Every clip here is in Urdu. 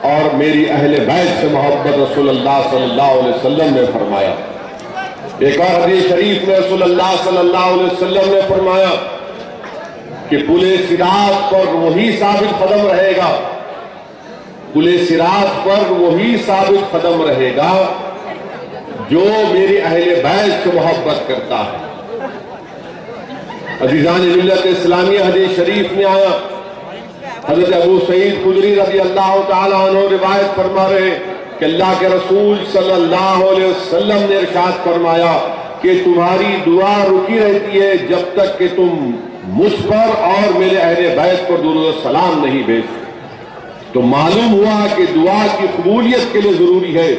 اور میری اہل بیت سے محبت رسول اللہ صلی اللہ علیہ وسلم نے فرمایا۔ ایک اور حدیث شریف میں رسول اللہ صلی اللہ علیہ وسلم نے فرمایا کہ پل صراط پر وہی ثابت قدم رہے گا، پل صراط پر وہی ثابت قدم رہے گا جو میری اہل بیت سے محبت کرتا ہے۔ عزیزان ملت اسلامیہ، حدیث شریف میں آیا، حضرت ابو سعید خدری رضی اللہ تعالیٰ عنہ روایت فرما رہے کہ اللہ کے رسول صلی اللہ علیہ وسلم نے ارشاد فرمایا کہ تمہاری دعا رکی رہتی ہے جب تک کہ تم مجھ پر اور میرے اہل بیت پر درود و سلام نہیں بھیجتے۔ تو معلوم ہوا کہ دعا کی قبولیت کے لیے ضروری ہے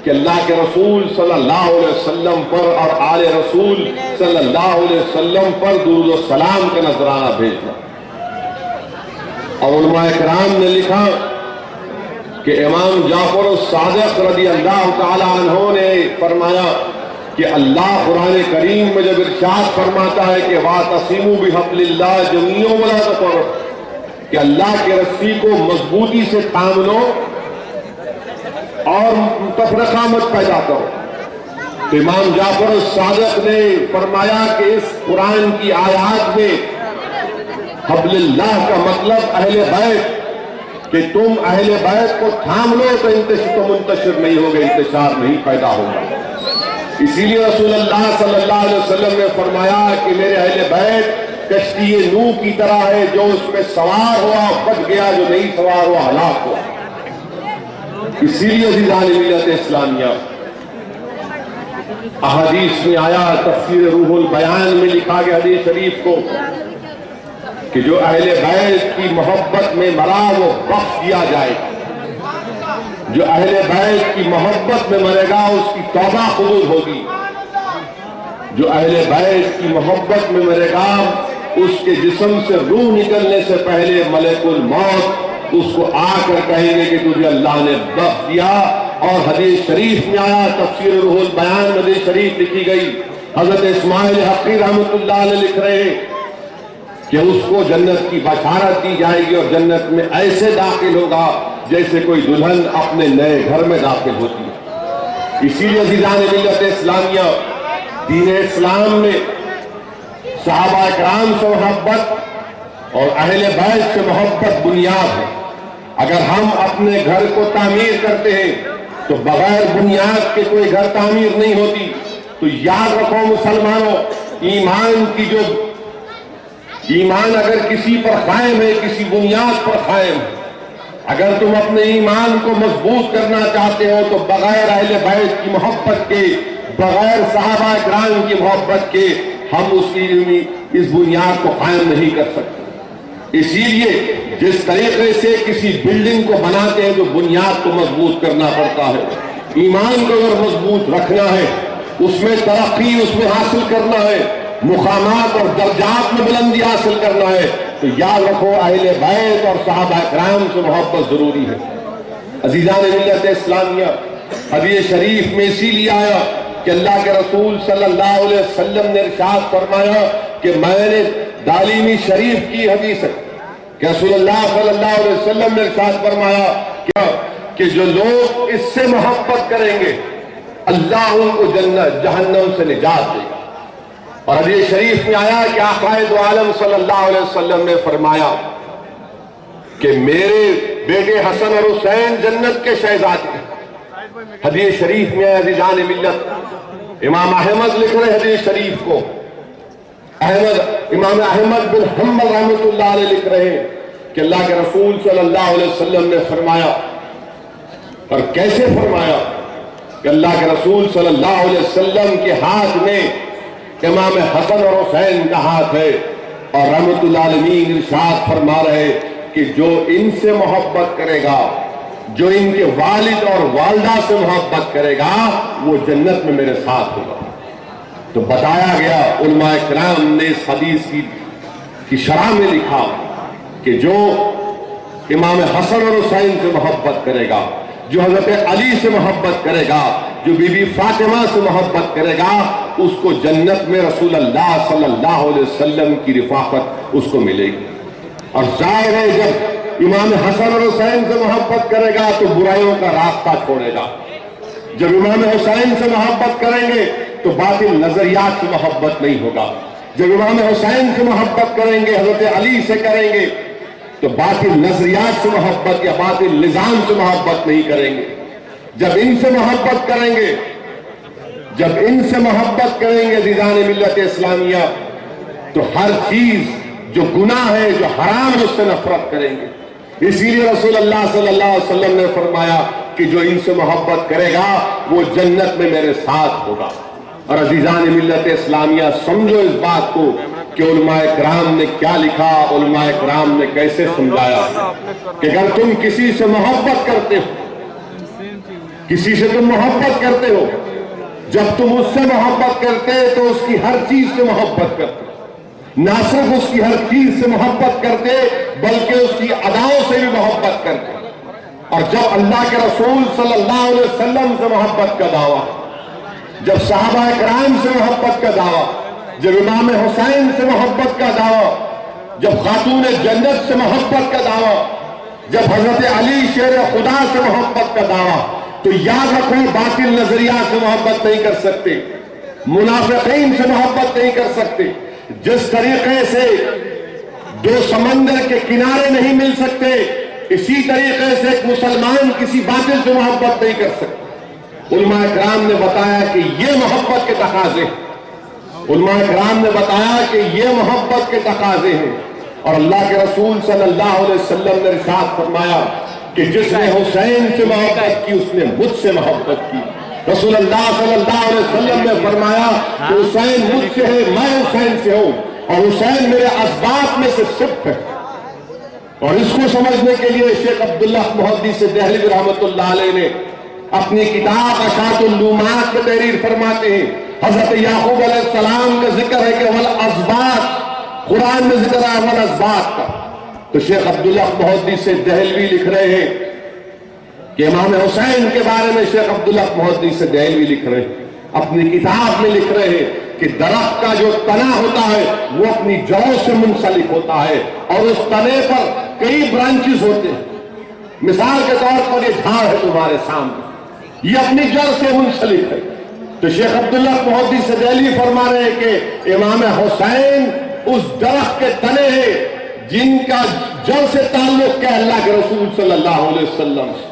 کہ اللہ کے رسول صلی اللہ علیہ وسلم پر اور آل رسول صلی اللہ علیہ وسلم پر درود و سلام کا نذرانہ بھیجنا۔ اور علماء کرام نے لکھا کہ امام جعفر الصادق رضی اللہ تعالی عنہ نے فرمایا کہ اللہ قرآن کریم میں جب ارشاد فرماتا ہے کہ وَاعْتَصِمُوا بِحَبْلِ اللَّهِ جَمِيعًا وَلَا تَفَرَّقُوا، کہ اللہ کی رسی کو مضبوطی سے تھام لو اور تفرقہ مت پیدا کرو۔ تو امام جعفر الصادق نے فرمایا کہ اس قرآن کی آیات میں حبل اللہ کا مطلب اہل بیت، کہ تم اہل بیت کو تھام لو تو منتشر نہیں ہوگا، انتشار نہیں پیدا ہوگا۔ اسی لیے رسول اللہ صلی اللہ علیہ وسلم نے فرمایا کہ میرے اہل بیت کشتی نوح کی طرح ہے، جو اس میں سوار ہوا بچ گیا، جو نہیں سوار ہوا ہلاک ہوا۔ اسی لیے عزیزان ملت اسلامیہ، احادیث میں آیا، تفسیر روح البیان میں لکھا گیا حدیث شریف کو کہ جو اہل بیت کی محبت میں مرا وہ بخش دیا جائے گا، جو اہل بیت کی محبت میں مرے گا اس کی توبہ قبول ہوگی، جو اہل بیت کی محبت میں مرے گا اس کے جسم سے روح نکلنے سے پہلے ملک الموت اس کو آ کر کہیں گے کہ تجھے اللہ نے بخش دیا۔ اور حدیث شریف میں آیا، تفسیر روح البیان میں حدیث شریف لکھی گئی، حضرت اسماعیل حقی رحمۃ اللہ علیہ لکھ رہے ہیں کہ اس کو جنت کی بشارت دی جائے گی اور جنت میں ایسے داخل ہوگا جیسے کوئی دلہن اپنے نئے گھر میں داخل ہوتی ہے۔ اسی لیے عزیزان ملت اسلامیہ، دین اسلام میں صحابہ کرام سے محبت اور اہل بیت سے محبت بنیاد ہے۔ اگر ہم اپنے گھر کو تعمیر کرتے ہیں تو بغیر بنیاد کے کوئی گھر تعمیر نہیں ہوتی۔ تو یاد رکھو مسلمانوں، ایمان اگر کسی پر قائم ہے، کسی بنیاد پر قائم ہے، اگر تم اپنے ایمان کو مضبوط کرنا چاہتے ہو تو بغیر اہل بیت کی محبت کے، بغیر صحابہ کرام کی محبت کے ہم اس بنیاد کو قائم نہیں کر سکتے۔ اسی لیے جس طریقے سے کسی بلڈنگ کو بناتے ہیں تو بنیاد کو مضبوط کرنا پڑتا ہے، ایمان کو اگر مضبوط رکھنا ہے، اس میں ترقی اس میں حاصل کرنا ہے، مقامات اور درجات میں بلندی حاصل کرنا ہے، تو یاد رکھو اہل بیت اور صحابہ کرام سے محبت ضروری ہے۔ عزیزان ملت اسلامیہ، حدیث شریف میں اسی لیے آیا کہ اللہ کے رسول صلی اللہ علیہ وسلم نے ارشاد فرمایا کہ میں نے دارمی شریف کی حدیث ہے کہ رسول اللہ صلی اللہ علیہ وسلم نے ارشاد فرمایا کہ جو لوگ اس سے محبت کریں گے اللہ ان کو جنت جہنم سے نجات دے گا۔ اور حدیث شریف میں آیا کہ آقا دو عالم صلی اللہ علیہ وسلم نے فرمایا کہ میرے بیٹے حسن اور حسین جنت کے شہزادے ہیں۔ حدیث شریف میں عزیزان ملت، امام احمد لکھ رہے حدیث شریف کو، امام احمد بن حنبل رحمۃ اللہ علیہ لکھ رہے ہیں کہ اللہ کے رسول صلی اللہ علیہ وسلم نے فرمایا، اور کیسے فرمایا کہ اللہ کے رسول صلی اللہ علیہ وسلم کے ہاتھ میں امام حسن اور حسین کا ہاتھ ہے، اور رحمت اللہ علیہ ارشاد فرما رہے کہ جو ان سے محبت کرے گا، جو ان کے والد اور والدہ سے محبت کرے گا، وہ جنت میں میرے ساتھ ہوگا۔ تو بتایا گیا، علماء کرام نے اس حدیث کی شرح میں لکھا کہ جو امام حسن اور حسین سے محبت کرے گا، جو حضرت علی سے محبت کرے گا، جو بی بی فاطمہ سے محبت کرے گا، اس کو جنت میں رسول اللہ صلی اللہ علیہ وسلم کی رفاقت اس کو ملے گی۔ اور ظاہر ہے جب امام حسن اور حسین سے محبت کرے گا تو برائیوں کا راستہ چھوڑے گا. جب امام حسین سے محبت کریں گے تو باطل نظریات سے محبت نہیں ہوگا. جب امام حسین سے محبت کریں گے، حضرت علی سے کریں گے، تو باطل نظریات سے محبت یا باطل نظام سے محبت نہیں کریں گے. جب ان سے محبت کریں گے، عزیزان ملت اسلامیہ، تو ہر چیز جو گناہ ہے، جو حرام ہے، اس سے نفرت کریں گے. اسی لیے رسول اللہ صلی اللہ علیہ وسلم نے فرمایا کہ جو ان سے محبت کرے گا وہ جنت میں میرے ساتھ ہوگا. اور عزیزان ملت اسلامیہ، سمجھو اس بات کو کہ علماء کرام نے کیا لکھا، علماء کرام نے کیسے سمجھایا کہ اگر تم کسی سے محبت کرتے ہو، جب تم اس سے محبت کرتے تو اس کی ہر چیز سے محبت کرتے. نہ صرف اس کی ہر چیز سے محبت کرتے بلکہ اس کی اداؤں سے بھی محبت کرتے. اور جب اللہ کے رسول صلی اللہ علیہ وسلم سے محبت کا دعویٰ، جب صحابہ کرام سے محبت کا دعویٰ، جب امام حسین سے محبت کا دعویٰ، جب خاتون جنت سے محبت کا دعویٰ، جب حضرت علی شیر خدا سے محبت کا دعویٰ، تو یاد رکھو باطل نظریات سے محبت نہیں کر سکتے، منافقین سے محبت نہیں کر سکتے. جس طریقے سے دو سمندر کے کنارے نہیں مل سکتے، اسی طریقے سے ایک مسلمان کسی باطل سے محبت نہیں کر سکتا. علماء کرام نے بتایا کہ یہ محبت کے تقاضے ہیں. علماء کرام نے بتایا کہ یہ محبت کے تقاضے ہیں. اور اللہ کے رسول صلی اللہ علیہ وسلم نے ارشاد فرمایا کہ جس نے حسین سے محبت کی اس نے مجھ سے محبت کی. رسول اللہ صلی اللہ علیہ وسلم نے فرمایا کہ حسین مجھ سے ہے، میں حسین سے ہوں، اور حسین میرے اسباط میں سے صفت ہے. اور اس کو سمجھنے کے لیے شیخ عبداللہ محدث دہلوی رحمۃ اللہ علیہ نے اپنی کتاب اشاعت العلومات میں تحریر فرماتے ہیں. حضرت یعقوب علیہ السلام کا ذکر ہے کہ والاسباط، قرآن میں ذکر ہے والاسباط کا. تو شیخ عبداللہ محدث دہلوی لکھ رہے ہیں کہ امام حسین کے بارے میں شیخ عبداللہ محدث دہلوی لکھ رہے ہیں، اپنی کتاب میں لکھ رہے ہیں کہ درخت کا جو تنا ہوتا ہے وہ اپنی جڑوں سے منسلک ہوتا ہے، اور اس تنے پر کئی برانچز ہوتے ہیں. مثال کے طور پر یہ جھاڑ ہے تمہارے سامنے، یہ اپنی جڑ سے منسلک ہے. تو شیخ عبداللہ محدث دہلوی فرما رہے ہیں کہ امام حسین اس درخت کے تنے ہیں جن کا جڑ سے تعلق کیا اللہ کے رسول صلی اللہ علیہ وسلم سے،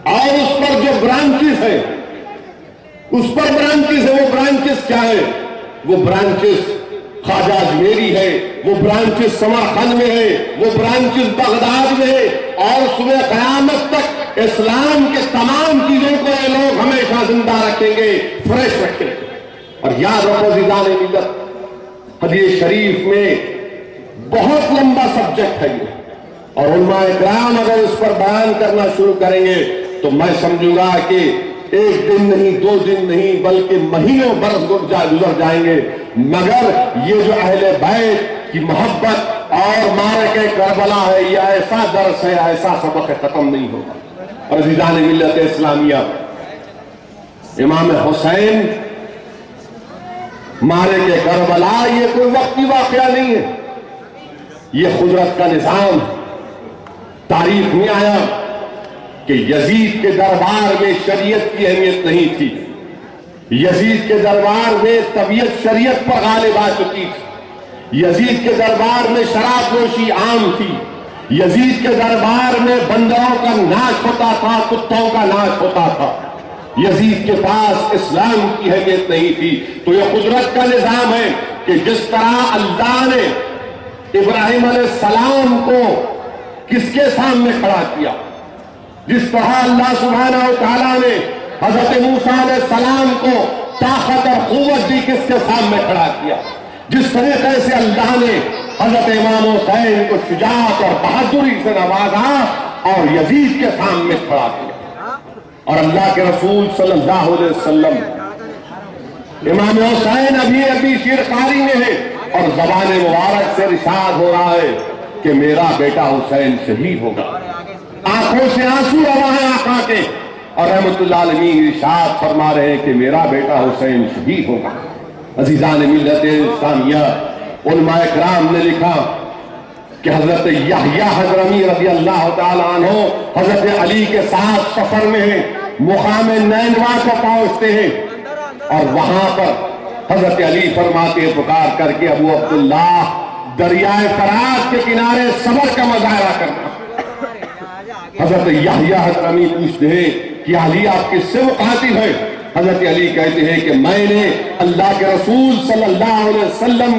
اور اس پر جو برانچز ہے، اس پر برانچز ہے. وہ برانچز کیا ہے؟ وہ برانچز خواجہ اجمیری ہے، وہ برانچز سمرقند میں ہے، وہ برانچز بغداد میں ہے، اور صبح قیامت تک اسلام کے تمام چیزوں کو یہ لوگ ہمیشہ زندہ رکھیں گے، فریش رکھیں گے. اور یاد رکھو عزیزان ملت، حدیث شریف میں بہت لمبا سبجیکٹ ہے یہ، اور علماء کرام اگر اس پر بیان کرنا شروع کریں گے تو میں سمجھوں گا کہ ایک دن نہیں، 2 دن نہیں، بلکہ مہینوں برس گزر جائیں گے، مگر یہ جو اہل بیت کی محبت اور معرکہ کربلا ہے، یہ ایسا درس ہے، ایسا سبق ختم نہیں ہوگا. اور عزیزان ملت اسلامیہ، امام حسین معرکہ کربلا یہ کوئی وقتی واقعہ نہیں ہے، یہ قدرت کا نظام ہے. تاریخ میں آیا کہ یزید کے دربار میں شریعت کی اہمیت نہیں تھی، یزید کے دربار میں طبیعت شریعت پر غالب آ چکی تھی، یزید کے دربار میں شراب نوشی عام تھی، یزید کے دربار میں بندروں کا ناچ ہوتا تھا، کتوں کا ناچ ہوتا تھا. یزید کے پاس اسلام کی اہمیت نہیں تھی. تو یہ قدرت کا نظام ہے کہ جس طرح اللہ نے ابراہیم علیہ السلام کو کس کے سامنے کھڑا کیا، جس طرح اللہ سبحانہ و تعالیٰ نے حضرت موسیٰ علیہ السلام کو طاقت اور قوت دی، کس کے سامنے کھڑا کیا، جس طریقے سے اللہ نے حضرت امام حسین کو شجاعت اور بہادری سے نوازا اور یزید کے سامنے کھڑا کیا. اور اللہ کے رسول صلی اللہ علیہ وسلم، امام حسین ابھی شیرخواری میں ہے، اور زبان مبارک سے ارشاد ہو رہا ہے کہ میرا بیٹا حسین شہید ہوگا. آنکھوں سے آنسو روا ہے آقا کے، اور رحمت اللہ علیہ ارشاد فرما رہے ہیں کہ میرا بیٹا حسین شہید ہوگا. عزیزان ملت اسلامیہ، علماء کرام نے لکھا کہ حضرت یحییٰ حضرمی رضی اللہ تعالیٰ عنہ حضرت علی کے ساتھ سفر میں ہیں، مقام نینوا کو پہنچتے ہیں، اور وہاں پر حضرت علی فرماتے ہیں پکار کر کے ابو عبداللہ دریائے فرات کے کنارے صبر کا مظاہرہ کرنا۔ حضرت یحییٰ حضرمی پوچھتے ہیں کہ علی آپ کس سے مخاطب ہیں؟ حضرت علی کہتے ہیں کہ میں نے اللہ کے رسول صلی اللہ علیہ وسلم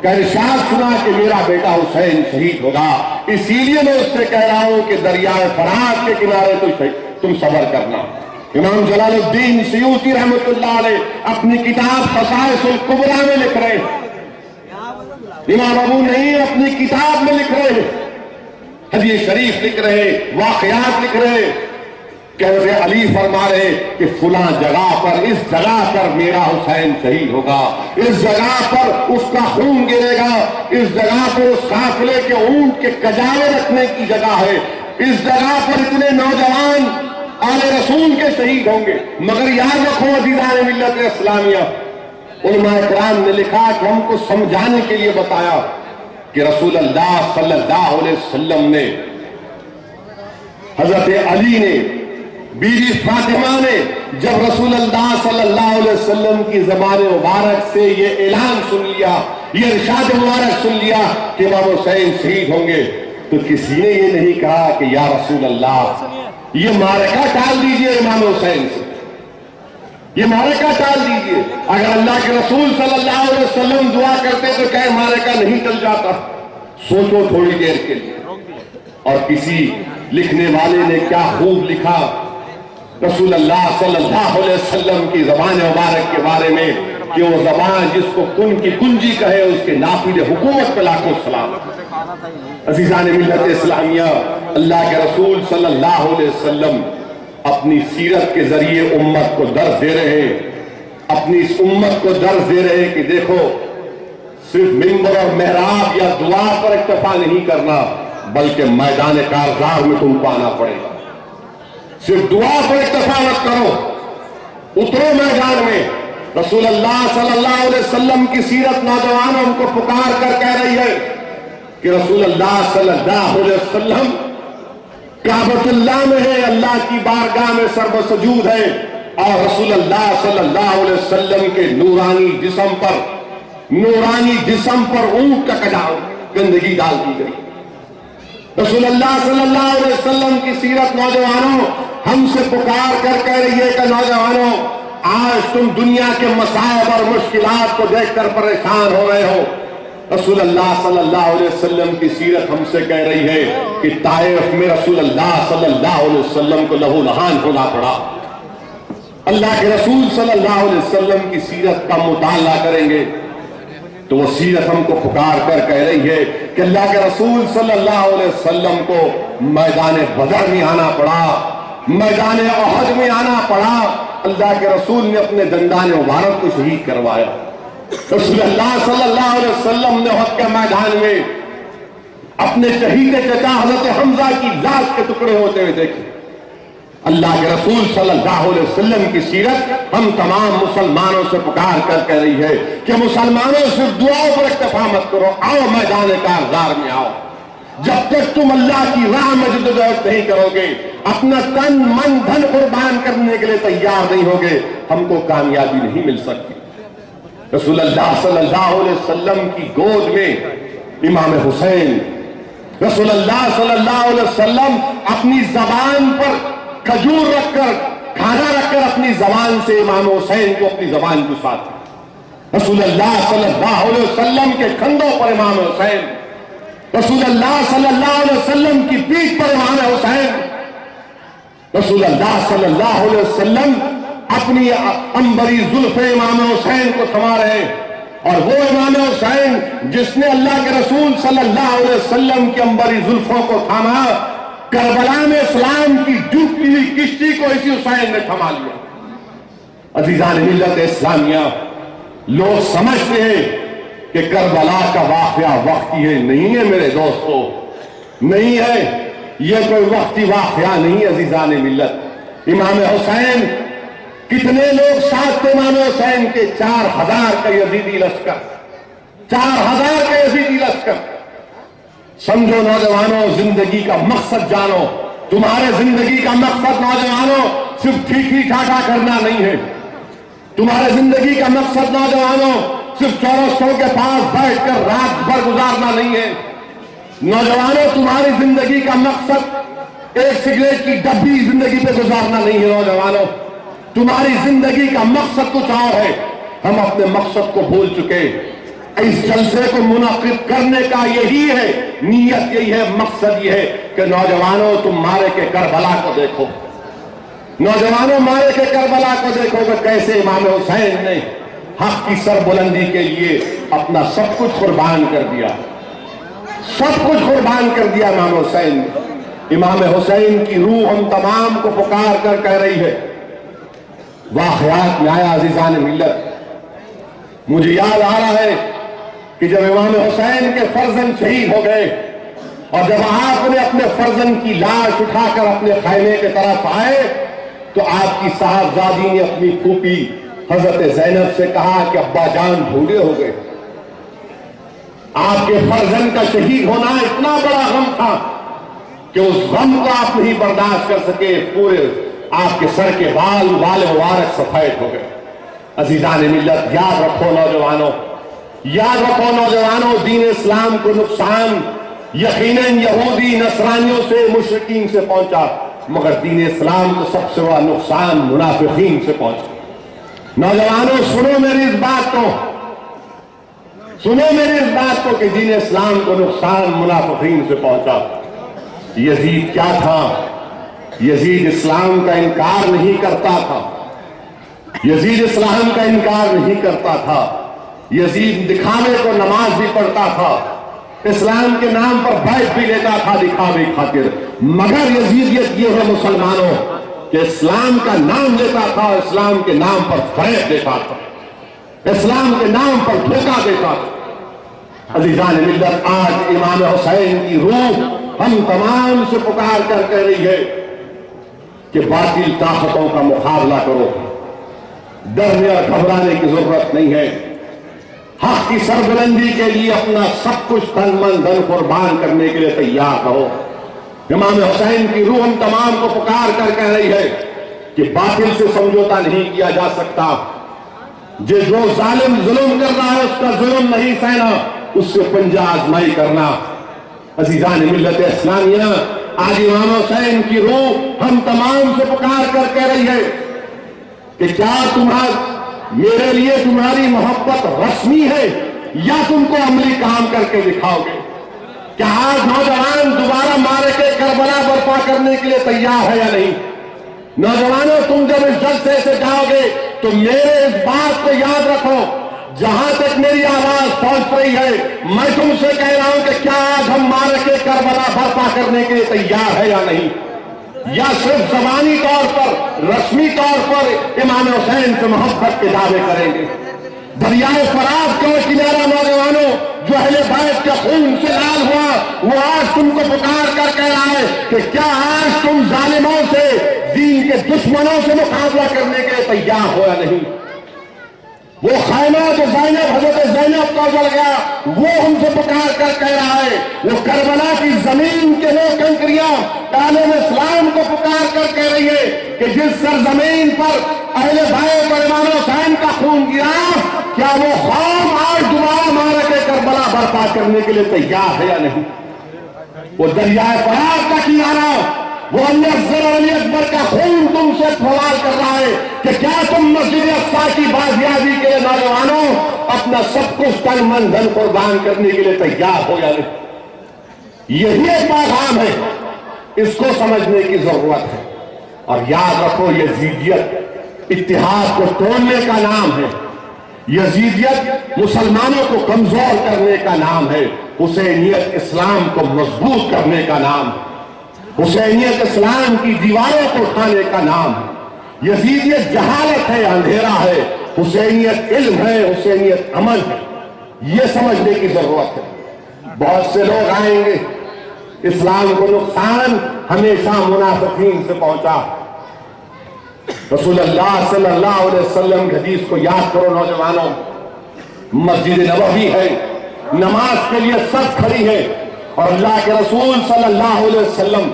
کا ارشاد سنا کہ میرا بیٹا حسین شہید ہوگا، اسی لیے میں اس سے کہہ رہا ہوں کہ دریائے فرات کے کنارے تم صبر کرنا۔ امام جلال الدین سیوطی رحمۃ اللہ علیہ اپنی کتاب خصائص الکبریٰ میں لکھ رہے ہیں، امام ابو نعیم اپنی کتاب میں لکھ رہے ہیں، حدیث شریف لکھ رہے ہیں، واقعات لکھ رہے ہیں کہ حضرت علی فرما رہے کہ فلاں جگہ پر، اس جگہ پر میرا حسین شہید ہوگا، اس جگہ پر اس کا خون گرے گا، اس جگہ پر اس قافلے کے اونٹ کے کجاوے رکھنے کی جگہ ہے، اس جگہ پر اتنے نوجوان آل رسول کے شہید ہوں گے۔ مگر یاد رکھو عزیزان ملت اسلامیہ، علماء کرام نے لکھا کہ ہم کو سمجھانے کے لیے بتایا کہ رسول اللہ صلی اللہ علیہ وسلم نے، حضرت علی نے، بی بی فاطمہ نے جب رسول اللہ صلی اللہ علیہ وسلم کی زبان مبارک سے یہ اعلان سن لیا، یہ ارشاد مبارک سن لیا کہ امام حسین شہید ہوں گے، تو کسی نے یہ نہیں کہا کہ یا رسول اللہ یہ معرکہ ٹال دیجئے امام حسین سے، یہ معرکہ ٹال دیجئے۔ اگر اللہ کے رسول صلی اللہ علیہ وسلم دعا کرتے تو کہ معرکہ نہیں ٹل جاتا، سوچو تھوڑی دیر کے لیے۔ اور کسی لکھنے والے نے کیا خوب لکھا رسول اللہ صلی اللہ علیہ وسلم کی زبان مبارک کے بارے میں کہ وہ زبان جس کو کن کی کنجی کہے اس کے نافذ حکومت پہ لاکھوں سلام۔ عزیزان ملت اسلامیہ، اللہ کے رسول صلی اللہ علیہ وسلم اپنی سیرت کے ذریعے امت کو درس دے رہے ہیں، اپنی اس امت کو درس دے رہے ہیں کہ دیکھو صرف ممبر اور محراب یا دعا پر اکتفا نہیں کرنا، بلکہ میدان کارزار میں تم کو آنا پڑے گا۔ صرف دعا پر اکتفا مت کرو، اترو میدان میں۔ رسول اللہ صلی اللہ علیہ وسلم کی سیرت نوجوانوں کو پکار کر کہہ رہی ہے کہ رسول اللہ صلی اللہ علیہ وسلم کعبۃ اللہ میں ہے، اللہ کی بارگاہ میں سر سجود ہے، اور رسول اللہ صلی اللہ علیہ وسلم کے نورانی جسم پر اونٹ کا کجاو گندگی ڈال دی گئی۔ رسول اللہ صلی اللہ علیہ وسلم کی سیرت نوجوانوں ہم سے پکار کر کہہ رہی ہے کہ نوجوانوں آج تم دنیا کے مصائب اور مشکلات کو دیکھ کر پریشان ہو رہے ہو، رسول اللہ صلی اللہ علیہ وسلم کی سیرت ہم سے کہہ رہی ہے کہ طائف میں رسول اللہ صلی اللہ علیہ وسلم کو لہو لہان ہونا پڑا۔ اللہ کے رسول صلی اللہ علیہ وسلم کی سیرت کا مطالعہ کریں گے تو وہ سیرت ہم کو پکار کر کہہ رہی ہے کہ اللہ کے رسول صلی اللہ علیہ وسلم کو میدان بدر میں آنا پڑا، میدان احد میں آنا پڑا، اللہ کے رسول نے اپنے دندان مبارک کو شہید کروایا۔ رسول اللہ صلی اللہ علیہ وسلم نے احد کے میدان میں اپنے شہید چچا حضرت حمزہ کی لاش کے ٹکڑے ہوتے ہوئے دیکھے۔ اللہ کے رسول صلی اللہ علیہ وسلم کی سیرت ہم تمام مسلمانوں سے پکار کر کہہ رہی ہے کہ مسلمانوں صرف دعاؤں پر اکتفا مت کرو، آؤ میدان کارزار میں آؤ۔ جب تک تم اللہ کی راہ میں جدوجہد نہیں کرو گے، اپنا تن من دھن قربان کرنے کے لیے تیار نہیں ہوگے، ہم کو کامیابی نہیں مل سکتی۔ رسول اللہ صلی اللہ علیہ وسلم کی گود میں امام حسین، رسول اللہ صلی اللہ علیہ وسلم اپنی زبان پر کھجور رکھ کر، کھانا رکھ کر اپنی زبان سے امام حسین کو اپنی زبان کو ساتھ، رسول اللہ صلی اللہ علیہ وسلم کے کندھوں پر امام حسین، رسول اللہ صلی اللہ علیہ وسلم کی پیٹھ پر امام حسین، رسول اللہ صلی اللہ علیہ وسلم اپنی عنبری زلف امام حسین کو تھما رہے، اور وہ امام حسین جس نے اللہ کے رسول صلی اللہ علیہ وسلم کی عنبری زلفوں کو تھاما، کربلا میں اسلام کی ڈوبتی ہوئی کشتی کو اسی حسین نے تھما لیا۔ عزیزان ملت اسلامیہ، لوگ سمجھتے ہیں کہ کربلا کا واقعہ وقتی ہے، نہیں ہے میرے دوستو، نہیں ہے، یہ کوئی وقتی واقعہ نہیں۔ عزیزان ملت، امام حسین، کتنے لوگ ساتھ تھے امام حسین کے؟ 4000 کا یزیدی لشکر، 4000 کا یزیدی لشکر۔ سمجھو نوجوانوں، زندگی کا مقصد جانو. تمہارے زندگی کا مقصد نوجوانوں صرف ٹھیک ٹھاٹا کرنا نہیں ہے. تمہارے زندگی کا مقصد نوجوانوں صرف چورستوں کے پاس بیٹھ کر رات بھر گزارنا نہیں ہے. نوجوانوں، تمہاری زندگی کا مقصد ایک سگریٹ کی ڈبی زندگی پہ گزارنا نہیں ہے. نوجوانوں، تمہاری زندگی کا مقصد کچھ اور ہے. ہم اپنے مقصد کو بھول چکے. اس جلسے کو منعقد کرنے کا یہی ہے، نیت یہی ہے، مقصد یہ ہے کہ نوجوانوں تم مارے کے کربلا کو دیکھو. نوجوانوں، مارے کے کربلا کو دیکھو کہ کیسے امام حسین نے حق کی سربلندی کے لیے اپنا سب کچھ قربان کر دیا. سب کچھ قربان کر دیا امام حسین نے. امام حسین کی روح ہم تمام کو پکار کر کہہ رہی ہے. واقعات میں آیا عزیزان ملت، مجھے یاد آ رہا ہے کہ جب امام حسین کے فرزند شہید ہو گئے اور جب آپ نے اپنے فرزند کی لاش اٹھا کر اپنے خیمے کی طرف آئے تو آپ کی صاحبزادی نے اپنی پھوپھی حضرت زینب سے کہا کہ ابا جان بھولے ہو گئے. آپ کے فرزند کا شہید ہونا اتنا بڑا غم تھا کہ اس غم کو آپ نہیں برداشت کر سکے. پورے آپ کے سر کے بال مبارک سفید ہو گئے. عزیزان ملت، یاد رکھو نوجوانوں، یاد رکھو نوجوانوں، دین اسلام کو نقصان یقیناً یہودی نصرانیوں سے، مشرکین سے پہنچا، مگر دین اسلام کو سب سے بڑا نقصان منافقین سے پہنچا. نوجوانوں، سنو میری اس بات کو، سنو میری اس بات کو کہ دین اسلام کو نقصان منافقین سے پہنچا. یزید کیا تھا؟ یزید اسلام کا انکار نہیں کرتا تھا. یزید اسلام کا انکار نہیں کرتا تھا. یزید دکھاوے کو نماز بھی پڑھتا تھا، اسلام کے نام پر بیعت بھی لیتا تھا دکھاوے خاطر. مگر یزیدیت یہ ہے مسلمانوں کہ اسلام کا نام لیتا تھا، اسلام کے نام پر فریب دیتا تھا، اسلام کے نام پر دھوکہ دیتا تھا. عزیزان ملت، آج امام حسین کی روح ہم تمام سے پکار کر کہہ رہی ہے کہ باطل طاقتوں کا مقابلہ کرو. ڈرنے اور گھبرانے کی ضرورت نہیں ہے. حق کی سربلندی کے لیے اپنا سب کچھ تن من دھن قربان کرنے کے لیے تیار رہو. امام حسین کی روح ہم تمام کو پکار کر کہہ رہی ہے کہ باطل سے سمجھوتا نہیں کیا جا سکتا. جو ظالم ظلم کر رہا ہے اس کا ظلم نہیں سہنا، اس سے پنجہ آزمائی کرنا. عزیزان ملت اسلامیہ، آج امام حسین کی روح ہم تمام سے پکار کر کہہ رہی ہے کہ کیا میرے لیے تمہاری محبت رسمی ہے یا تم کو عملی کام کر کے دکھاؤ گے؟ کیا آج نوجوان دوبارہ مارے کے کربلا برپا کرنے کے لیے تیار ہے یا نہیں؟ نوجوانوں، تم جب اس جلسے سے جاؤ گے تو میرے اس بات کو یاد رکھو، جہاں تک میری آواز پہنچ رہی ہے میں تم سے کہہ رہا ہوں کہ کیا آج ہم مارے کے کربلا برپا کرنے کے لیے تیار ہے یا نہیں؟ یا صرف زبانی طور پر، رسمی طور پر امام حسین سے محبت کے دعوے کریں گے؟ دریائے فرات کا کنارہ نوجوانوں جو اہل بیت کے خون سے لال ہوا، وہ آج تم کو پکار کر کہہ رہا ہے کہ کیا آج تم ظالموں سے، دین کے دشمنوں سے مقابلہ کرنے کے لیے تیار ہو یا نہیں؟ وہ خیمہ جو حضرت زینب کا جل گیا، وہ ہم سے پکار کر کہہ رہا ہے. وہ کربلا کی زمین کے لوگ کنکریاں عالم اسلام کو پکار کر کہہ رہی ہے کہ جس سرزمین پر اہل بیت اور امام حسین کا خون گرا، کیا وہ قوم آج دوبارہ معرکہ کربلا برپا کرنے کے لیے تیار ہے یا نہیں؟ وہ دریائے فرات کا کنارہ، وہ علی افضل اور علی اکبر کا خون تم سے سوال کر رہا ہے کہ کیا تم مسجد اقصی کی بازیابی کے نوجوانوں اپنا سب کچھ تن من دھن قربان کرنے کے لیے تیار ہو یا نہیں؟ یہی ایک پیغام ہے، اس کو سمجھنے کی ضرورت ہے. اور یاد رکھو، یزیدیت اتحاد کو توڑنے کا نام ہے. یزیدیت مسلمانوں کو کمزور کرنے کا نام ہے. حسینیت اسلام کو مضبوط کرنے کا نام ہے. حسینیت اسلام کی دیواروں کو اٹھانے کا نام ہے. یزیدیت جہالت ہے، اندھیرا ہے. حسینیت علم ہے، حسینیت عمل ہے. یہ سمجھنے کی ضرورت ہے. بہت سے لوگ آئیں گے، اسلام کو نقصان ہمیشہ منافقین سے پہنچا. رسول اللہ صلی اللہ علیہ وسلم کی حدیث کو یاد کرو نوجوانوں. مسجد نبوی ہے، نماز کے لیے صف کھڑی ہے، اور اللہ کے رسول صلی اللہ علیہ وسلم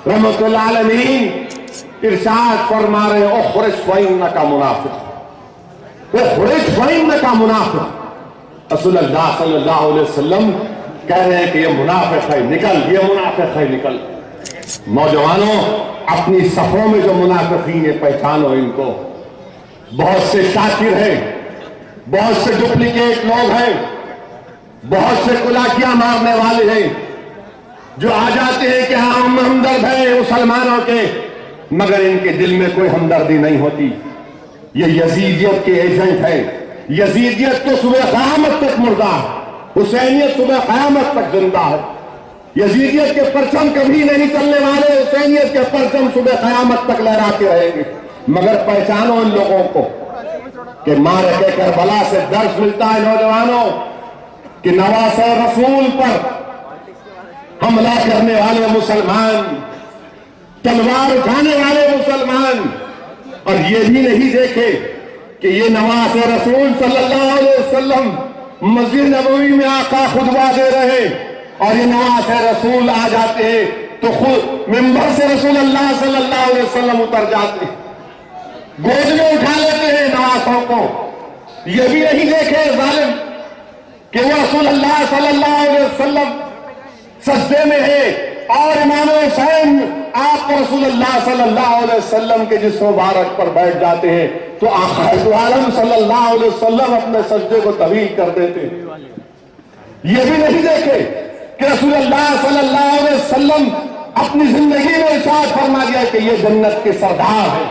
رحمۃ العالمین ارشاد فرما رہے ہیں اخرج فإنک منافق، اخرج فإنک منافق۔ رسول اللہ صلی اللہ علیہ وسلم کہہ رہے ہیں کہ یہ منافق ہے، نکل، یہ منافق ہے، نکل۔ نوجوانوں، اپنی صفوں میں جو منافقین ہیں پہچانو ان کو۔ بہت سے شاکر ہیں، بہت سے ڈپلیکیٹ لوگ ہیں، بہت سے کلاکیاں مارنے والے ہیں جو آ جاتے ہیں کہ ہم ہمدرد ہیں مسلمانوں کے، مگر ان کے دل میں کوئی ہمدردی نہیں ہوتی۔ یہ یزیدیت کے ایجنٹ ہے۔ یزیدیت تو صبح قیامت تک مردہ ہے، حسینیت صبح قیامت تک زندہ ہے۔ یزیدیت کے پرچم کبھی نہیں چلنے والے، حسینیت کے پرچم صبح قیامت تک لہراتے رہیں گے۔ مگر پہچانو ان لوگوں کو کہ معرکہ کربلا سے درس ملتا ہے نوجوانوں کہ نواسۂ رسول پر حملہ کرنے والے مسلمان، تلوار اٹھانے والے مسلمان، اور یہ بھی نہیں دیکھے کہ یہ نواسۂ رسول صلی اللہ علیہ وسلم مسجد نبوی میں آقا خطبہ دے رہے اور یہ نواسۂ رسول آ جاتے ہیں تو خود منبر سے رسول اللہ صلی اللہ علیہ وسلم اتر جاتے ہیں، گود میں اٹھا لیتے ہیں نواسوں کو۔ یہ بھی نہیں دیکھے ظالم کہ وہ رسول اللہ صلی اللہ علیہ وسلم سجدے میں ہے اور امام حسین آپ رسول اللہ صلی اللہ علیہ وسلم کے جسم مبارک پر بیٹھ جاتے ہیں تو آقا عالم صلی اللہ علیہ وسلم اپنے سجدے کو طویل کر دیتے ہیں۔ یہ بھی نہیں دیکھے کہ رسول اللہ صلی اللہ علیہ وسلم اپنی زندگی میں ارشاد فرما دیا کہ یہ جنت کے سردار ہیں،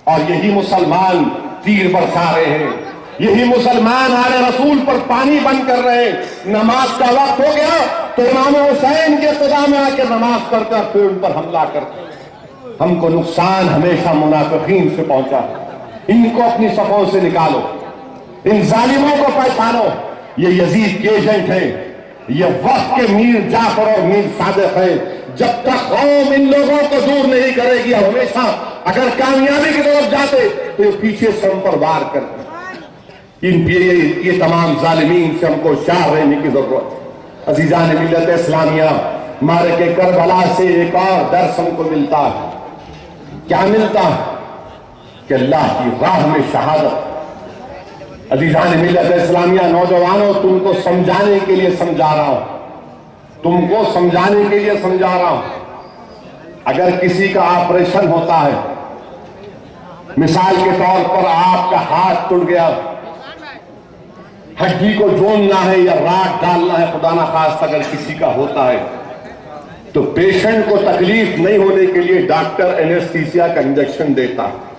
اور یہی مسلمان تیر برسا رہے ہیں، یہی مسلمان آل رسول پر پانی بند کر رہے ہیں۔ نماز کا وقت ہو گیا تو امام حسین کے ابتدا میں آ کے نماز پڑھ کر پھر ان پر حملہ کرتے۔ ہم کو نقصان ہمیشہ منافقین سے پہنچا، ان کو اپنی صفوں سے نکالو، ان ظالموں کو پہچانو۔ یہ یزید کے ایجنٹ ہیں، یہ وقت کے میر جعفر اور میر صادق ہیں۔ جب تک قوم ان لوگوں کو دور نہیں کرے گی، ہمیشہ اگر کامیابی کی طرف جاتے تو یہ پیچھے سے ہم پر وار کرتے۔ یہ تمام ظالمین سے ہم کو ہوشیار رہنے کی ضرورت ہے۔ عزیزان ملت اسلامیہ، معرکہ کربلا سے ایک اور درس ہم کو ملتا ہے۔ کیا ملتا ہے؟ کہ اللہ کی راہ میں شہادت۔ عزیزان ملت اسلامیہ، نوجوانوں، تم کو سمجھانے کے لیے سمجھا رہا ہوں، تم کو سمجھانے کے لیے سمجھا رہا ہوں۔ اگر کسی کا آپریشن ہوتا ہے، مثال کے طور پر آپ کا ہاتھ ٹوٹ گیا، ہڈی کو جوڑنا ہے یا راڈ ڈالنا ہے، خدا نخواستہ اگر کسی کا ہوتا ہے تو پیشنٹ کو تکلیف نہیں ہونے کے لیے ڈاکٹر اینستھیسیا کا انجیکشن دیتا ہے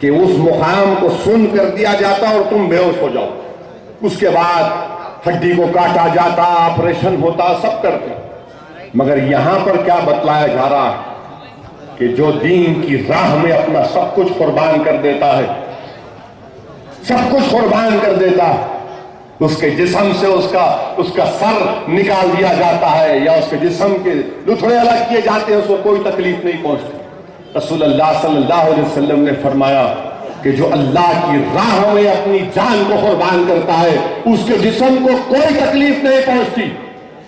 کہ اس مقام کو سن کر دیا جاتا اور تم بے ہوش ہو جاؤ۔ اس کے بعد ہڈی کو کاٹا جاتا، آپریشن ہوتا، سب کرتے۔ مگر یہاں پر کیا بتلایا جا رہا ہے کہ جو دین کی راہ میں اپنا سب کچھ قربان کر دیتا ہے، سب کچھ قربان کر دیتا ہے، اس کے جسم سے اس کا سر نکال دیا جاتا ہے یا اس کے جسم کے لتھڑے الگ کیے جاتے ہیں، اس کو کوئی تکلیف نہیں پہنچتی۔ رسول اللہ صلی اللہ علیہ وسلم نے فرمایا کہ جو اللہ کی راہ میں اپنی جان کو قربان کرتا ہے اس کے جسم کو کوئی تکلیف نہیں پہنچتی۔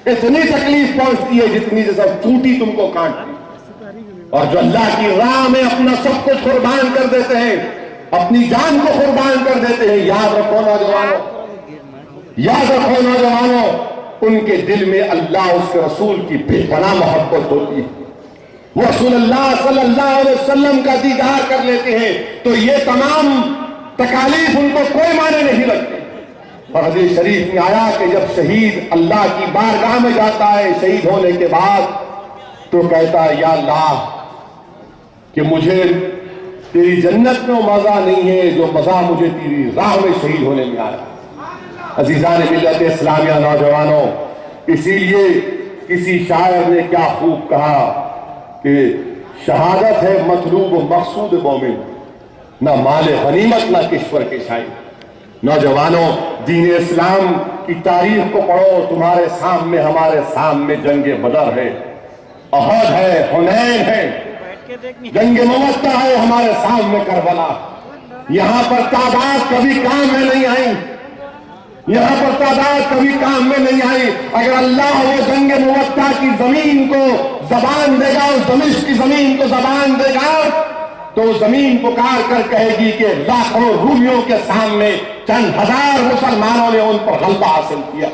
اتنی تکلیف پہنچتی ہے جتنی جیسا چونٹی تم کو کاٹتی۔ اور جو اللہ کی راہ میں اپنا سب کچھ قربان کر دیتے ہیں، اپنی جان کو قربان کر دیتے ہیں، یاد رکھو نوجوانوں، یاد رکھو نوجوانوں، ان کے دل میں اللہ اس کے رسول کی بے پناہ محبت ہوتی ہے۔ وہ رسول اللہ صلی اللہ علیہ وسلم کا دیدار کر لیتے ہیں تو یہ تمام تکالیف ان کو کوئی معنی نہیں لگتی۔ اور حدیث شریف میں آیا کہ جب شہید اللہ کی بارگاہ میں جاتا ہے شہید ہونے کے بعد تو کہتا ہے یا اللہ کہ مجھے تیری جنت میں مزہ نہیں ہے جو مزہ مجھے تیری راہ میں شہید ہونے میں آیا۔ عزیزان ملت اسلامیہ، نوجوانوں، اسی لیے کسی شاعر نے کیا خوب کہا کہ شہادت ہے مطلوب و مقصود مومن، نہ مال غنیمت نہ کشور کے شائی۔ نوجوانوں، دین اسلام کی تاریخ کو پڑھو، تمہارے سامنے ہمارے سامنے جنگ بدر ہے، احد ہے، حنین ہے، جنگ موطا ہے، ہمارے سامنے کربلا۔ یہاں پر تعداد کبھی کام میں نہیں آئی، یہاں پر تعداد کبھی کام میں نہیں آئی. اگر اللہ وہ جنگ موطا کی زمین کو زبان دے گا, اس دمشق کی زمین کو زبان دے گا, تو زمین پکار کر کہے گی کہ لاکھوں رومیوں کے سامنے چند ہزار مسلمانوں نے ان پر غلبہ حاصل کیا.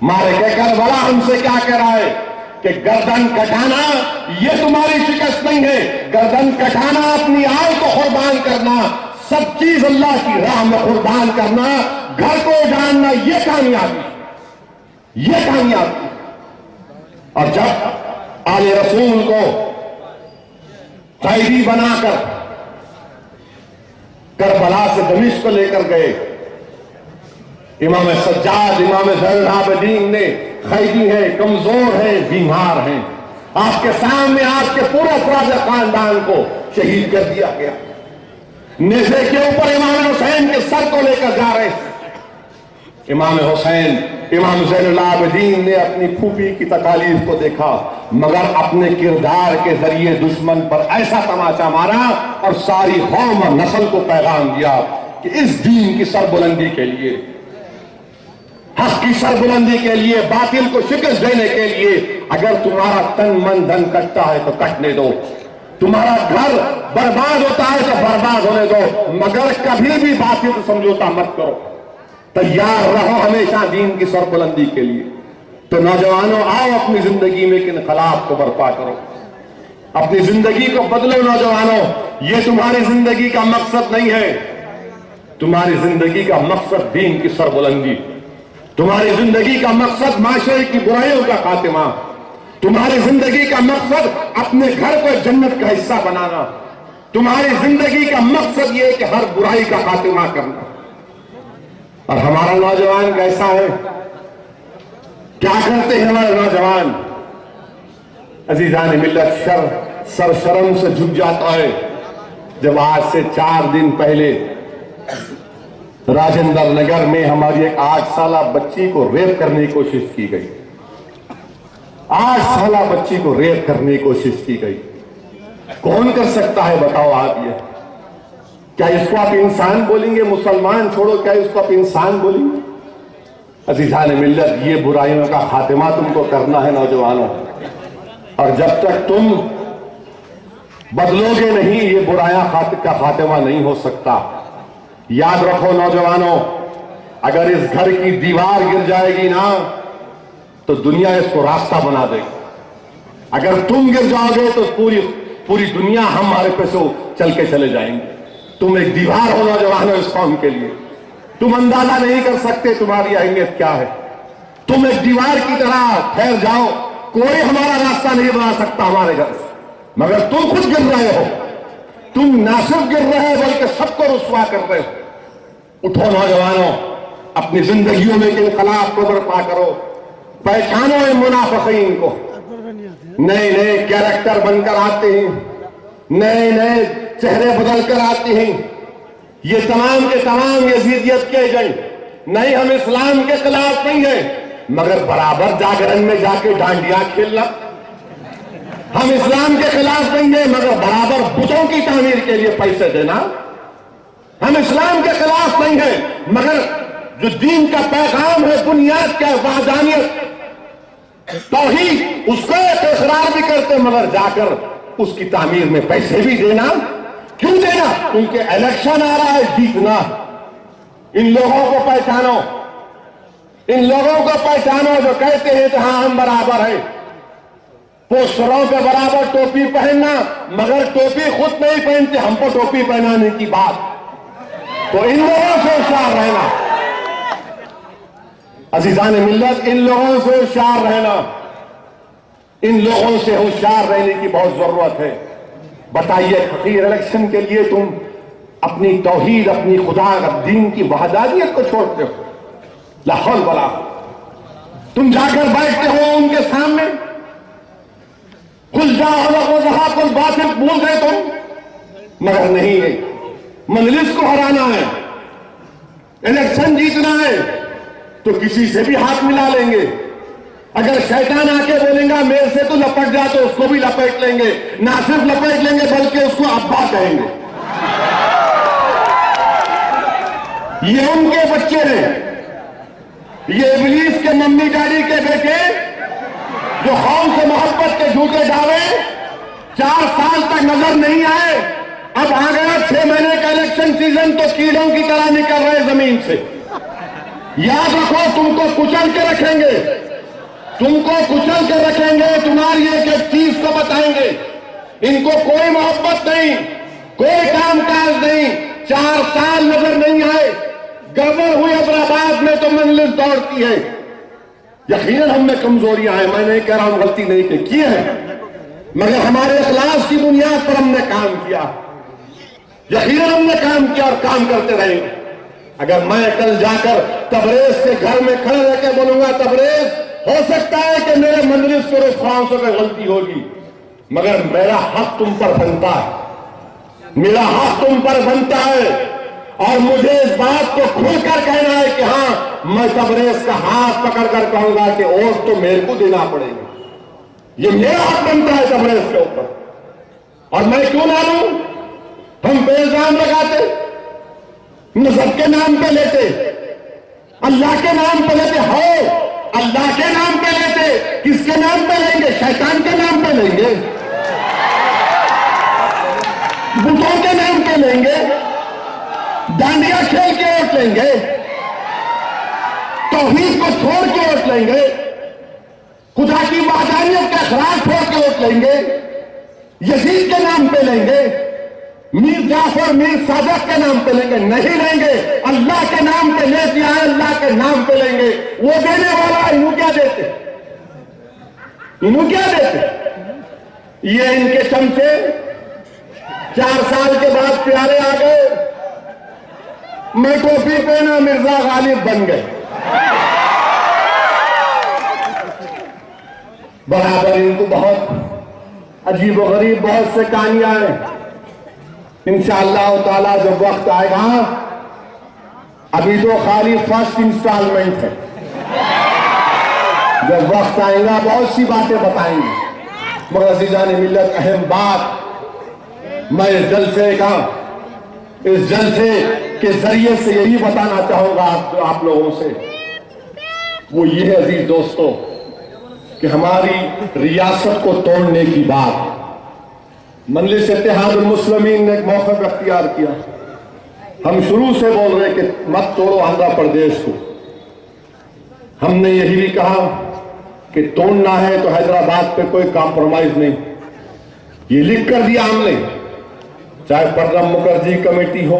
مارے کہ کربلا ہم سے کیا کہہ رہا ہے کہ گردن کٹانا یہ تمہاری شکست نہیں ہے. گردن کٹانا, اپنی آل کو قربان کرنا, سب چیز اللہ کی راہ میں قربان کرنا, گھر کو جاننا, یہ کامیابی, یہ کامیابی. اور جب آل رسول کو قیدی بنا کر کربلا سے دمشق کو لے کر گئے, امام سجاد, امام زین العابدین نے قیدی ہیں, کمزور ہیں, بیمار ہیں, آپ کے سامنے آپ کے پورے خاندان کو شہید کر دیا گیا. نیزے کے اوپر امام حسین کے سر کو لے کر جا رہے تھے. امام حسین, امام زین العابدین نے اپنی پھوپھی کی تکالیف کو دیکھا, مگر اپنے کردار کے ذریعے دشمن پر ایسا تماچا مارا اور ساری قوم اور نسل کو پیغام دیا کہ اس دین کی سربلندی کے لیے, حق کی سربلندی کے لیے, باطل کو شکست دینے کے لیے, اگر تمہارا تن من دھن کٹتا ہے تو کٹنے دو, تمہارا گھر برباد ہوتا ہے تو برباد ہونے دو, مگر کبھی بھی باطل کو سمجھوتا مت کرو. تیار رہو ہمیشہ دین کی سربلندی کے لیے. تو نوجوانوں, آؤ اپنی زندگی میں انقلاب کو برپا کرو, اپنی زندگی کو بدلو. نوجوانوں, یہ تمہاری زندگی کا مقصد نہیں ہے. تمہاری زندگی کا مقصد دین کی سربلندی, تمہاری زندگی کا مقصد معاشرے کی برائیوں کا خاتمہ, تمہاری زندگی کا مقصد اپنے گھر کو جنت کا حصہ بنانا, تمہاری زندگی کا مقصد یہ کہ ہر برائی کا خاتمہ کرنا. اور ہمارا نوجوان کیسا ہے, کیا کرتے ہیں ہمارے نوجوان؟ عزیزان ملت, سر شرم سے جھک جاتا ہے جب آج سے 4 دن پہلے راجندر نگر میں ہماری ایک 8 سالہ بچی کو ریپ کرنے کی کوشش کی گئی. 8 سالہ بچی کو ریپ کرنے کی کوشش کی گئی. کون کر سکتا ہے بتاؤ آپ؟ یہ کیا اس کو آپ انسان بولیں گے؟ مسلمان چھوڑو, کیا اس کو آپ انسان بولیں گے؟ عزیزان ملت, یہ برائیوں کا خاتمہ تم کو کرنا ہے نوجوانوں, اور جب تک تم بدلو گے نہیں, یہ برائیاں کا خاتمہ نہیں ہو سکتا. یاد رکھو نوجوانوں, اگر اس گھر کی دیوار گر جائے گی نا تو دنیا اس کو راستہ بنا دے گی. اگر تم گر جاؤ گے تو پوری دنیا ہمارے پہ سے چل کے چلے جائیں گے. تم ایک دیوار ہو نوجوانوں اس قوم کے لیے, تم اندازہ نہیں کر سکتے تمہاری اہمیت کیا ہے. تم ایک دیوار کی طرح ٹھہر جاؤ, کوئی ہمارا راستہ نہیں بنا سکتا ہمارے گھر سے, مگر تم خود گر رہے ہو. تم نہ صرف گر رہے ہو بلکہ سب کو رسوا کر رہے ہو. اٹھو نوجوانوں, اپنی زندگیوں میں انقلاب کو برپا کرو. پہچانو ان منافقین کو, نئے نئے کیریکٹر بن کر آتے ہیں, نئے نئے چہرے بدل کر آتے ہیں. یہ تمام کے تمام یزیدیت کے ایجنٹ نہیں. ہم اسلام کے خلاف نہیں ہیں, مگر برابر جاگرن میں جا کے ڈانڈیاں کھیلنا. ہم اسلام کے خلاف نہیں ہیں, مگر برابر بتوں کی تعمیر کے لیے پیسے دینا. ہم اسلام کے خلاف نہیں ہیں, مگر جو دین کا پیغام ہے, بنیاد کیا, وحدانیت, توحید, اس کو اقرار بھی کرتے, مگر جا کر اس کی تعمیر میں پیسے بھی دینا. کیوں دینا؟ کیونکہ الیکشن آ رہا ہے, جیتنا. ان لوگوں کو پہچانو, ان لوگوں کو پہچانو جو کہتے ہیں کہ ہاں ہم برابر ہیں. پوسٹروں پہ برابر ٹوپی پہننا, مگر ٹوپی خود نہیں پہنتے, ہم کو ٹوپی پہنانے کی بات. تو ان لوگوں سے ہوشیار رہنا عزیزان ملت, ان لوگوں سے ہوشیار رہنا, ان لوگوں سے ہوشیار رہنے کی بہت ضرورت ہے. بتائیے, فقیر الیکشن کے لیے تم اپنی توحید, اپنی خدا, دین کی وحدانیت کو چھوڑتے ہو. لا حول ولا قوت. تم جا کر بیٹھتے ہو ان کے سامنے, قل جاء وزهق الباطل بول رہے تم, مگر نہیں ہے. مجلس کو ہرانا ہے, الیکشن جیتنا ہے, تو کسی سے بھی ہاتھ ملا لیں گے. اگر شیطان آ کے بولیں گا میرے سے تو لپٹ جا, تو اس کو بھی لپیٹ لیں گے. نہ صرف لپیٹ لیں گے بلکہ اس کو ابا کہیں گے. یہ ان کے بچے ہیں، یہ ابلیس کے ممی ڈیڈی کے بیٹے جو قوم سے محبت کے جھوٹے ڈالے 4 سال تک نظر نہیں آئے، اب آ گیا 6 مہینے کا الیکشن سیزن تو کیڑوں کی طرح نکل رہے زمین سے۔ یاد رکھو تم کو کچل کے رکھیں گے، تم کو کچل کے رکھیں گے، تمہاری ایک ایک چیز کو بتائیں گے۔ ان کو کوئی محبت نہیں، کوئی کام کاج نہیں، 4 سال نظر نہیں آئے، گڑبڑ ہوئی حیدرآباد میں تو مجلس دوڑتی ہے۔ یقیناً ہم میں کمزوریاں ہیں، میں نہیں کہہ رہا ہوں غلطی نہیں کی ہے، مگر ہمارے اخلاص کی بنیاد پر ہم نے کام کیا، یقیناً ہم نے کام کیا اور کام کرتے رہیں گے۔ اگر میں کل جا کر تبریز کے گھر میں کھڑے رہ کے بولوں گا تبریز ہو سکتا ہے کہ میرے مجلس کے ریسپانسوں میں غلطی ہوگی، مگر میرا حق تم پر بنتا ہے، میرا حق تم پر بنتا ہے، اور مجھے اس بات کو کھل کر کہنا ہے کہ ہاں میں تبریز کا ہاتھ پکڑ کر کہوں گا کہ ووٹ تو میرے کو دینا پڑے گا، یہ میرا حق بنتا ہے تبریز کے اوپر۔ اور میں کیوں نہ لوں؟ ہم بے الزام لگاتے، مذہب کے نام پہ لیتے، اللہ کے نام پہ لیتے، ہو اللہ کے نام پہ لیتے، کس کے نام پہ لیں گے؟ شیطان کے نام پہ لیں گے، بتوں کے نام پہ لیں گے، ڈانڈیا کھیل کے ووٹ لیں گے، توحید کو چھوڑ کے ووٹ لیں گے، خدا کی وحدانیت کا اخراج چھوڑ کے ووٹ لیں گے، یزید کے نام پہ لیں گے، میر جعفر میر صادق کے نام پہ لیں گے؟ نہیں لیں گے، اللہ کے نام پہ لے دیا ہے، اللہ کے نام پہ لیں گے۔ وہ دینے والا انہوں کیا دیتے؟ انہوں کیا دیتے؟ یہ ان کے چمچے 4 سال کے بعد پیارے آ گئے، میں ٹوپی پہنا مرزا غالب بن گئے، برابر ان کو بہت عجیب و غریب بہت سے کہانیاں ہیں۔ انشاءاللہ تعالیٰ جب وقت آئے گا، ابھی تو خالی فرسٹ انسٹالمنٹ ہے، جب وقت آئے گا بہت سی باتیں بتائیں گے، مگر عزیزان ملت اہم بات میں اس جلسے کا، اس جلسے کے ذریعے سے یہی بتانا چاہوں گا آپ لوگوں سے، وہ یہ ہے عزیز دوستو کہ ہماری ریاست کو توڑنے کی بات مجلس اتحاد المسلمین نے ایک موقف اختیار کیا۔ ہم شروع سے بول رہے کہ مت توڑو آندھرا پردیش کو، ہم نے یہی بھی کہا کہ توڑنا ہے تو حیدرآباد پہ کوئی کمپرومائز نہیں، یہ لکھ کر دیا ہم نے، چاہے پرنب مکھرجی کمیٹی ہو،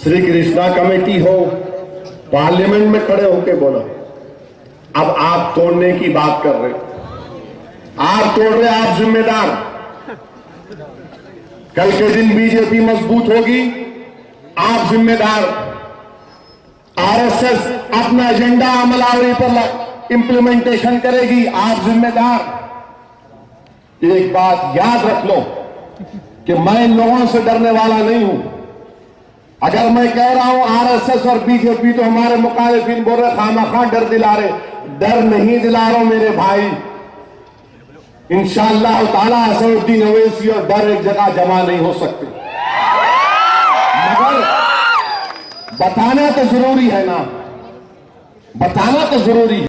سری کرشنا کمیٹی ہو، پارلیمنٹ میں کھڑے ہو کے بولا اب آپ توڑنے کی بات کر رہے، آپ توڑ رہے، آپ ذمہ دار، کل کے دن بی جے پی مضبوط ہوگی، آپ ذمہ دار، آر ایس ایس اپنا ایجنڈا عمل آوری پر امپلیمنٹیشن کرے گی، آپ ذمہ دار۔ ایک بات یاد رکھ لو کہ میں ان لوگوں سے ڈرنے والا نہیں ہوں، اگر میں کہہ رہا ہوں آر ایس ایس اور بی جے پی تو ہمارے مخالفین بول رہے خامخواہ ڈر دلا رہے، ڈر نہیں دلا رہا ہوں میرے بھائی، انشاءاللہ تعالیٰ اسد الدین اویسی اور ڈر ایک جگہ جمع نہیں ہو سکتے، مگر بتانا تو ضروری ہے نا، بتانا تو ضروری ہے۔